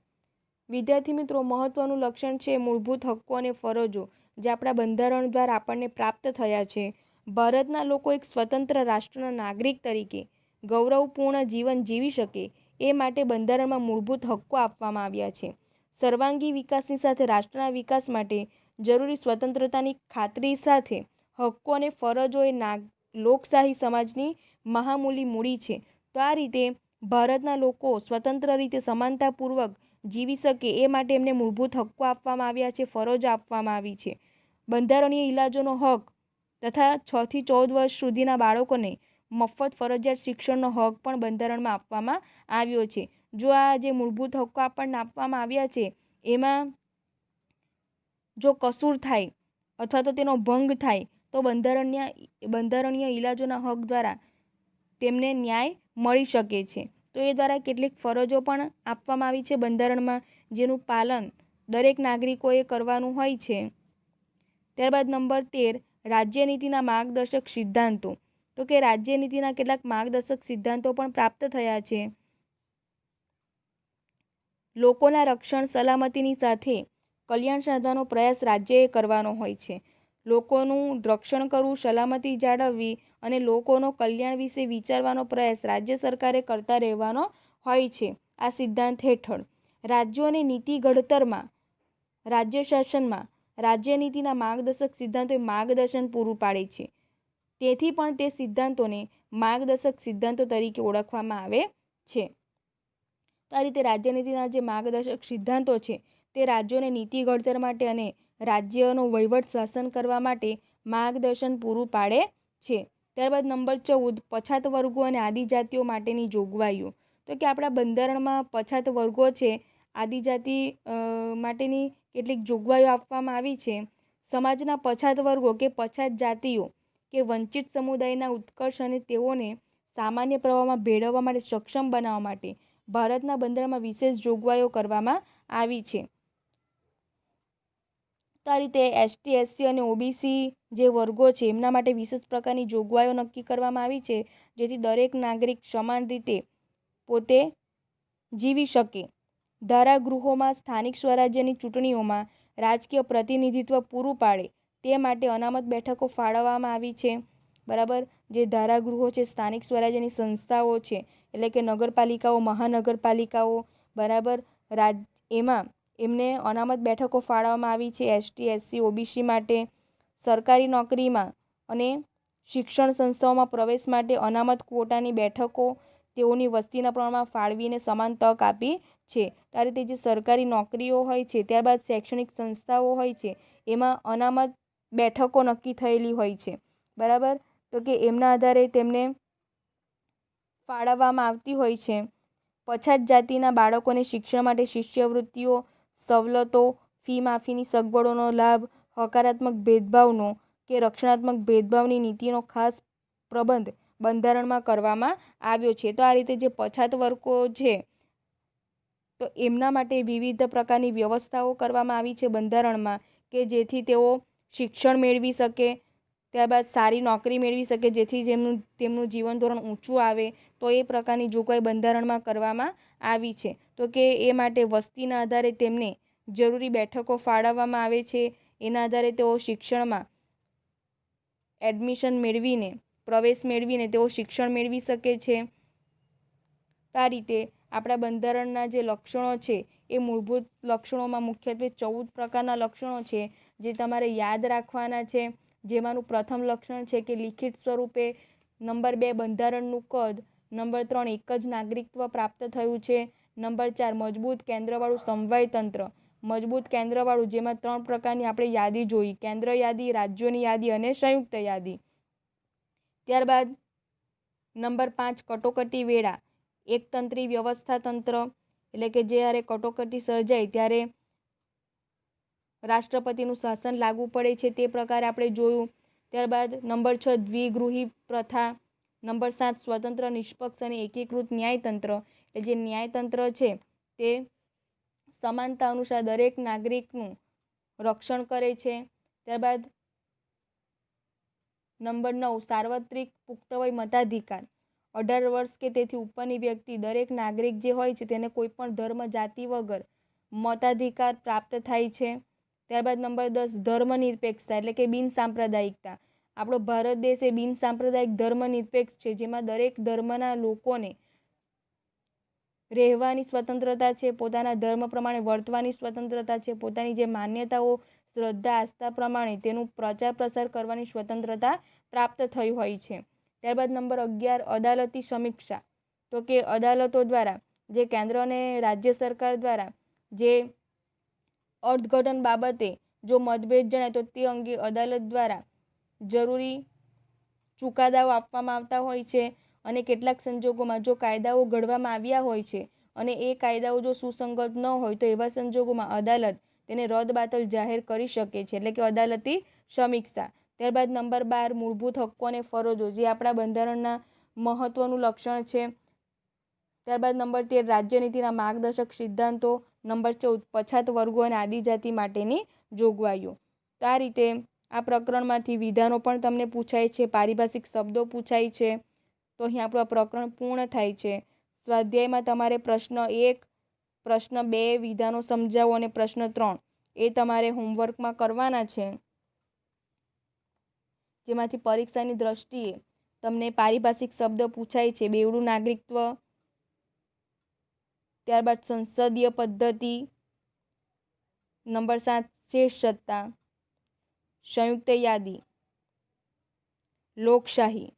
વિદ્યાર્થી મિત્રો, મહત્વનું લક્ષણ છે મૂળભૂત હક્કો અને ફરજો જે આપણા બંધારણ દ્વારા આપણને પ્રાપ્ત થયા છે. ભારતના લોકો એક સ્વતંત્ર રાષ્ટ્રના નાગરિક તરીકે ગૌરવપૂર્ણ જીવન જીવી શકે એ માટે બંધારણમાં મૂળભૂત હક્કો આપવામાં આવ્યા છે. સર્વાંગી વિકાસની સાથે રાષ્ટ્રના વિકાસ માટે જરૂરી સ્વતંત્રતાની ખાતરી સાથે હક્કો અને ફરજો એ લોકશાહી સમાજની મહામૂલી મૂડી છે. તો આ રીતે ભારતના લોકો સ્વતંત્ર રીતે સમાનતાપૂર્વક જીવી શકે એ માટે એમને મૂળભૂત હક્કો આપવામાં આવ્યા છે, ફરજો આપવામાં આવી છે. બંધારણીય ઇલાજોનો હક તથા 6 થી 14 વર્ષ સુધીના બાળકોને મફત ફરજિયાત શિક્ષણનો હક પણ બંધારણમાં આપવામાં આવ્યો છે. જો આ જે મૂળભૂત હક્કો આપણને આપવામાં આવ્યા છે એમાં જો કસૂર થાય અથવા તો તેનો ભંગ થાય તો બંધારણીય ઇલાજોના હક દ્વારા તેમને ન્યાય મળી શકે છે. તો એ દ્વારા કેટલીક ફરજો પણ આપવામાં આવી છે બંધારણમાં, જેનું પાલન દરેક નાગરિકોએ કરવાનું હોય છે. ત્યારબાદ નંબર 13 રાજ્યનીતિના માર્ગદર્શક સિદ્ધાંતો. તો કે રાજ્યનીતિના કેટલાક માર્ગદર્શક સિદ્ધાંતો પણ પ્રાપ્ત થયા છે. લોકોના રક્ષણ સલામતીની સાથે કલ્યાણ સાધવાનો પ્રયાસ રાજ્યએ કરવાનો હોય છે. લોકોનું રક્ષણ કરવું, સલામતી જાળવવી અને લોકોનો કલ્યાણ વિશે વિચારવાનો પ્રયાસ રાજ્ય સરકારે કરતા રહેવાનો હોય છે. આ સિદ્ધાંત હેઠળ રાજ્યોની નીતિ ઘડતરમાં, રાજ્ય શાસનમાં રાજ્યનીતિના માર્ગદર્શક સિદ્ધાંતો માર્ગદર્શન પૂરું પાડે છે. તેથી પણ તે સિદ્ધાંતોને માર્ગદર્શક સિદ્ધાંતો તરીકે ઓળખવામાં આવે છે. તો આ રીતે રાજ્યનીતિના જે માર્ગદર્શક સિદ્ધાંતો છે તે રાજ્યોને નીતિ ઘડતર માટે અને રાજ્યનો વહીવટ શાસન કરવા માટે માર્ગદર્શન પૂરું પાડે છે. ત્યારબાદ નંબર 14 પછાત વર્ગો અને આદિજાતિઓ માટેની જોગવાઈઓ. તો કે આપણા બંધારણમાં પછાત વર્ગો છે, આદિજાતિ માટેની કેટલીક જોગવાઈઓ આપવામાં આવી છે. સમાજના પછાત વર્ગો કે પછાત જાતિઓ કે વંચિત સમુદાયના ઉત્કર્ષ અને તેઓને સામાન્ય પ્રવાહમાં ભેળવવા માટે સક્ષમ બનાવવા માટે ભારતના બંધારણમાં વિશેષ જોગવાઈઓ કરવામાં આવી છે. તો આ રીતે એસટી, એસસી અને ઓબીસી જે વર્ગો છે એમના માટે વિશેષ પ્રકારની જોગવાઈઓ નક્કી કરવામાં આવી છે, જેથી દરેક નાગરિક સમાન રીતે પોતે જીવી શકે. ધારાગૃહોમાં સ્થાનિક સ્વરાજ્યની ચૂંટણીઓમાં રાજકીય પ્રતિનિધિત્વ પૂરું પાડે તે માટે અનામત બેઠકો ફાળવવામાં આવી છે. બરાબર. જે ધારાગૃહો છે, સ્થાનિક સ્વરાજ્યની સંસ્થાઓ છે, એટલે કે નગરપાલિકાઓ, મહાનગરપાલિકાઓ, બરાબર, એમાં એમને અનામત બેઠકો ફાળવવામાં આવી છે. એસટી, એસસી, ઓબીસી માટે સરકારી નોકરીમાં અને શિક્ષણ સંસ્થાઓમાં પ્રવેશ માટે અનામત ક્વોટાની બેઠકો તેઓની વસ્તીના પ્રમાણમાં ફાળવીને સમાન તક આપી છે. આ રીતે જે સરકારી નોકરીઓ હોય છે, ત્યારબાદ શૈક્ષણિક સંસ્થાઓ હોય છે, એમાં અનામત બેઠકો નક્કી થયેલી હોય છે. બરાબર. તો કે એમના આધારે તેમને ફાળવવામાં આવતી હોય છે. પછાત જાતિના બાળકોને શિક્ષણ માટે શિષ્યવૃત્તિઓ સવલતો, ફી માફીની સગવડોનો લાભ, હકારાત્મક ભેદભાવનો કે રક્ષણાત્મક ભેદભાવની નીતિનો ખાસ પ્રબંધ બંધારણમાં કરવામાં આવ્યો છે. તો આ રીતે જે પછાત વર્ગો છે તો એમના માટે વિવિધ પ્રકારની વ્યવસ્થાઓ કરવામાં આવી છે બંધારણમાં કે જેથી તેઓ શિક્ષણ મેળવી શકે, ત્યારબાદ સારી નોકરી મેળવી શકે, જેથી તેમનું જીવન ધોરણ ઊંચું આવે. તો એ પ્રકારની જોગવાઈ બંધારણમાં કરવામાં આવી છે. તો કે એ માટે વસ્તીના આધારે તેમને જરૂરી બેઠકો ફાળવવામાં આવે છે. એના આધારે તેઓ શિક્ષણમાં એડમિશન મેળવીને, પ્રવેશ મેળવીને તેઓ શિક્ષણ મેળવી શકે છે. આ રીતે આપણા બંધારણના જે લક્ષણો છે એ મૂળભૂત લક્ષણોમાં મુખ્યત્વે 14 પ્રકારના લક્ષણો છે જે તમારે યાદ રાખવાના છે. જેમાંનું પ્રથમ લક્ષણ છે કે લિખિત સ્વરૂપે, નંબર 2 બંધારણનું કદ, નંબર 3 એક જ નાગરિકત્વ પ્રાપ્ત થયું છે, નંબર 4 મજબૂત કેન્દ્રવાળું સમવાય તંત્ર. મજબૂત કેન્દ્રવાળું જેમાં 3 પ્રકારની આપણે યાદી જોઈ, કેન્દ્ર યાદી, રાજ્યોની યાદી અને સંયુક્ત યાદી. ત્યારબાદ નંબર 5 કટોકટી વેળા, એકતંત્રી વ્યવસ્થા તંત્ર, એટલે કે જ્યારે કટોકટી સર્જાય ત્યારે રાષ્ટ્રપતિનું શાસન લાગુ પડે છે તે પ્રકારે આપણે જોયું. ત્યારબાદ નંબર 6 દ્વિગૃહી પ્રથા, નંબર 7 સ્વતંત્ર, નિષ્પક્ષ અને એકીકૃત ન્યાયતંત્ર. એટલે જે ન્યાયતંત્ર છે તે સમાનતા અનુસાર દરેક નાગરિકનું રક્ષણ કરે છે. ત્યારબાદ નંબર 9 સાર્વત્રિક પુખ્ત વય મતાધિકાર, 18 વર્ષ કે તેથી ઉપરની વ્યક્તિ, દરેક નાગરિક જે હોય છે તેને કોઈ પણ ધર્મ જાતિ વગર મતાધિકાર પ્રાપ્ત થાય છે. ત્યારબાદ નંબર 10 ધર્મનિરપેક્ષતા, એટલે કે બિન સાંપ્રદાયિકતા. આપણો ભારત દેશ એ બિન સાંપ્રદાયિક ધર્મનિરપેક્ષ છે, જેમાં દરેક ધર્મના લોકોને રહેવાની સ્વતંત્રતા છે, પોતાના ધર્મ પ્રમાણે વર્તવાની સ્વતંત્રતા છે, પોતાની જે માન્યતાઓ, શ્રદ્ધા, આસ્થા પ્રમાણે તેનું પ્રચાર પ્રસાર કરવાની સ્વતંત્રતા પ્રાપ્ત થઈ હોય છે. ત્યારબાદ નંબર 11 અદાલતી સમીક્ષા. તો કે અદાલતો દ્વારા જે કેન્દ્ર અને રાજ્ય સરકાર દ્વારા જે અર્થઘટન બાબતે જો મતભેદ જણાય તો તે અંગે અદાલત દ્વારા જરૂરી ચુકાદાઓ આપવામાં આવતા હોય છે. અને કેટલાક સંજોગોમાં જો કાયદાઓ ઘડવામાં આવ્યા હોય છે અને એ કાયદાઓ જો સુસંગત ન હોય તો એવા સંજોગોમાં અદાલત તેને રદબાતલ જાહેર કરી શકે છે, એટલે કે અદાલતી સમીક્ષા. ત્યારબાદ નંબર 12 મૂળભૂત હક્કો અને ફરજો, જે આપણા બંધારણના મહત્વનું લક્ષણ છે. ત્યારબાદ નંબર 13 રાજ્યનીતિના માર્ગદર્શક સિદ્ધાંતો, નંબર 14 પછાત વર્ગો અને આદિજાતિ માટેની જોગવાઈઓ. તો આ રીતે આ પ્રકરણમાંથી વિધાનો પણ તમને પૂછાય છે, પારિભાષિક શબ્દો પૂછાય છે. તો અહીં આપણું આ પ્રકરણ પૂર્ણ થાય છે. સ્વાધ્યાયમાં તમારે પ્રશ્ન 1, પ્રશ્ન 2 વિધાનો સમજાવો અને પ્રશ્ન 3 એ તમારે હોમવર્કમાં કરવાના છે. જેમાંથી પરીક્ષાની દ્રષ્ટિએ તમને પારિભાષિક શબ્દ પૂછાય છે, બેવડું નાગરિકત્વ, ત્યારબાદ સંસદીય પદ્ધતિ, નંબર 7 શેષ સત્તા, સંયુક્ત યાદી, લોકશાહી.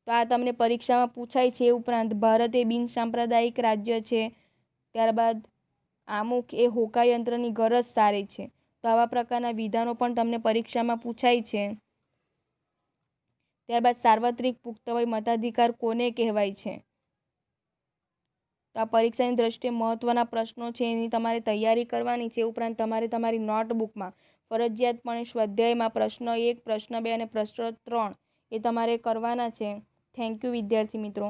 તો આ તમને પરીક્ષામાં પૂછાય છે. એ ઉપરાંત ભારત એ બિન સાંપ્રદાયિક રાજ્ય છે. ત્યારબાદ આમુખ એ હોકાયંત્રની ગરજ સારે છે. તો આવા પ્રકારના વિધાનો પણ તમને પરીક્ષામાં પૂછાય છે. ત્યારબાદ સાર્વત્રિક પુખ્ત વય મતાધિકાર કોને કહેવાય છે? તો આ પરીક્ષાની દ્રષ્ટિએ મહત્વના પ્રશ્નો છે, એની તમારે તૈયારી કરવાની છે. ઉપરાંત તમારે તમારી નોટબુકમાં ફરજિયાતપણે સ્વાધ્યાયમાં પ્રશ્ન 1, પ્રશ્ન 2 અને પ્રશ્ન 3 એ તમારે કરવાના છે. થેન્ક યુ વિદ્યાર્થી મિત્રો.